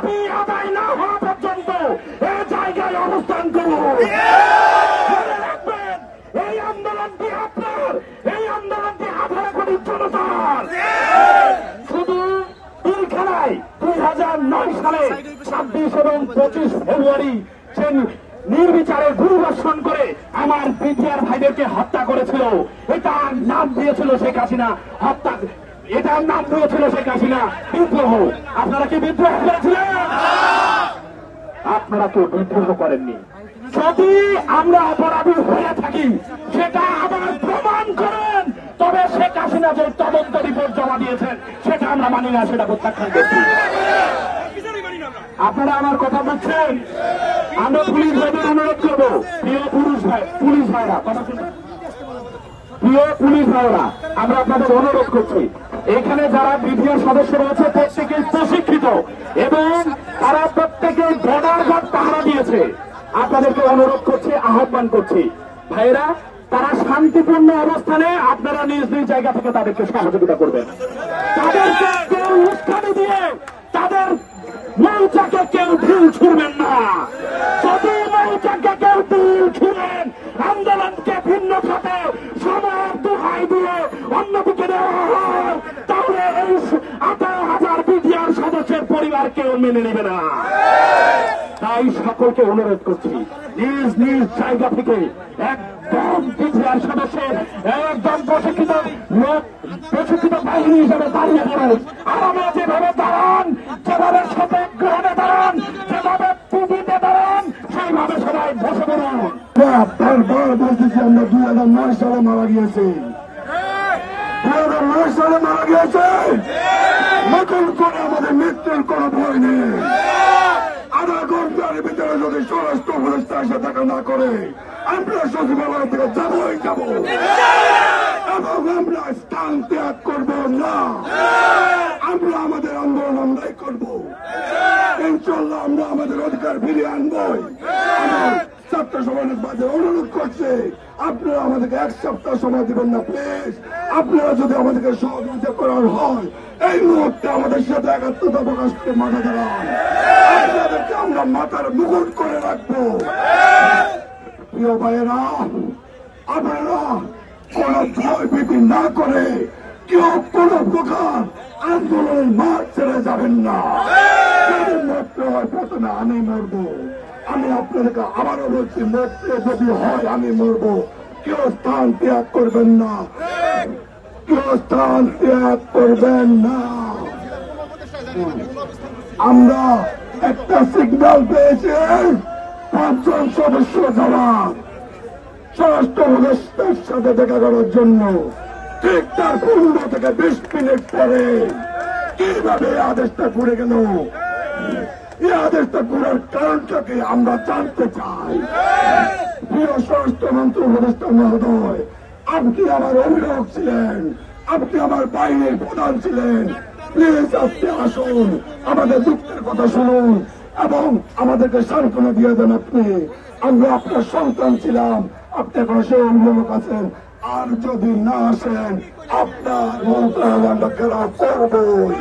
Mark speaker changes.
Speaker 1: দাবি আদায় না হওয়া পর্যন্ত এই জায়গায় অবস্থান করুন। মনে রাখবেন, এই আন্দোলনটি আপনার, এই আন্দোলনটি 18 কোটি জনতার। শুধু পিলখানায় 2009 সালে 26 এবং 25 ফেব্রুয়ারি নির্বিচারে গুলিবর্ষণ করে আমার বিটিআর ভাইদেরকে হত্যা করেছিল। এটার নাম দিয়েছিল শেখ হাসিনা হত্যা, এটার নাম দিয়েছিল শেখ হাসিনা বিদ্রোহ। আপনারা কি বিদ্রোহ করেছিলেন? আপনারা কেউ বিদ্রোহ করেননি। যদি আমরা অপরাধী হয়ে থাকি সেটা আবার প্রমাণ করেন, তবে শেখ হাসিনা যে তদন্ত রিপোর্ট জমা দিয়েছেন সেটা আমরা মানি না, সেটা প্রত্যাখ্যান করছি। আপনারা আমার কথা বুঝছেন? আমরা পুলিশ ভাইদের অনুরোধ করবো, প্রিয় পুলিশ ভাইরা কথা শুনুন, প্রিয় পুলিশ ভাইরা, আমরা আপনাদের অনুরোধ করছি, এখানে যারা বিডিআর সদস্য রয়েছে প্রত্যেকেই প্রশিক্ষিত এবং তারা প্রত্যেকে বর্ডার গার্ড পাহারা দিয়েছে। আপনাদেরকে অনুরোধ করছি, আহ্বান করছি, ভাইরা তারা শান্তিপূর্ণ অবস্থানে আপনারা নিজ নিজ জায়গা থেকে তাদেরকে সহযোগিতা করবেন। তাদেরকে কেউ উস্কানি দিয়ে তাদের মৌচাকে কেউ ঢিল ছুড়বেন না। যদি মৌচাকে কেউ ঢিল ছুড়েন, আন্দোলনকে ভিন্ন খাতে সবার দোহাই দিয়ে অন্যদিকে দেওয়া হয়, তাহলে এই 18,000 বিডিআর সদস্যের পরিবার কেউ মেনে নেবে না। তাই সকলকে অনুরোধ করছি, নিজ নিজ জায়গা থেকে একদম বিডিআর সদস্যের একদম প্রশিক্ষিত লোক, প্রশিক্ষিত বাহিনী হিসেবে দাঁড়িয়ে পড়ুন। আরামে যেভাবে দাঁড়ান, যেভাবে সতর্ক গ্রহণে দাঁড়ান, যেভাবে পুঁজিতে দাঁড়ান, সেইভাবে সবাই বসে পড়ুন। বারবার বলতেছি, আমরা 2009 সালে মারা গিয়েছি, 2009 সালে মারা গিয়েছে। নতুন করে আমাদের মৃত্যুর কোন ভয় নেই। আধা ঘন্টার ভিতরে যদি স্বরাষ্ট্র উপদেষ্টা এসে দেখা না করে, আমরা সচিবালয় থেকে যাবই যাব এবং আমরা স্থান ত্যাগ করব না। আমরা আমাদের আন্দোলন আমরাই করব, ইনশাল্লাহ আমরা আমাদের অধিকার ফিরিয়ে আনবই। ছাত্র সমাজের মাঝে অনুরোধ করছে, আপনারা আমাদেরকে 1 সপ্তাহ সময় দিবেন না প্লিজ। আপনারা যদি আমাদেরকে সহযোগিতা করার হয়, এই মুহূর্তে আমাদের সাথে একাত্মতা প্রকাশ করে মাঠে দাঁড়ান। আপনাদেরকে আমরা মাথার মুকুট করে রাখবো। প্রিয় ভাইয়েরা, আপনারা কোন ভয় ভীতি না করে কেউ কোন প্রকার আন্দোলনের মাঠ ছেড়ে যাবেন না। মরতে হয় প্রথমে আমি মরবো, আমি আপনাদেরকে আবারও বলছি, মরতে যদি হয় আমি মরবো। কেউ স্থান ত্যাগ করবেন না, কেউ স্থান ত্যাগ করবেন না। আমরা একটা সিগন্যাল পেয়েছি, 5 জন সদস্য যারা স্বরাষ্ট্র উপদেষ্টার সাথে দেখা করার জন্য, ঠিক তার 15 থেকে 20 মিনিট পরে কিভাবে আদেশটা ঘুরে গেল, এই আদেশটা ঘুরার কারণটাকে আমরা জানতে চাই। প্রিয় স্বরাষ্ট্রমন্ত্রী উপদেষ্টা মহোদয়, আপনি আমার অভিভাবক ছিলেন, আপনি আমার বাহিনীর প্রধান ছিলেন, প্লিজ আপনি আসুন, আমাদের দুঃখের কথা শুনুন এবং আমাদেরকে সান্ত্বনা দিয়ে দেন। আপনি, আমরা আপনার সন্তান ছিলাম, আপনি এখন সেই অভিভাবক আছেন। আর যদি না আসেন, আপনার মন্ত্রণালয় আমরা ঘেরাও করবই।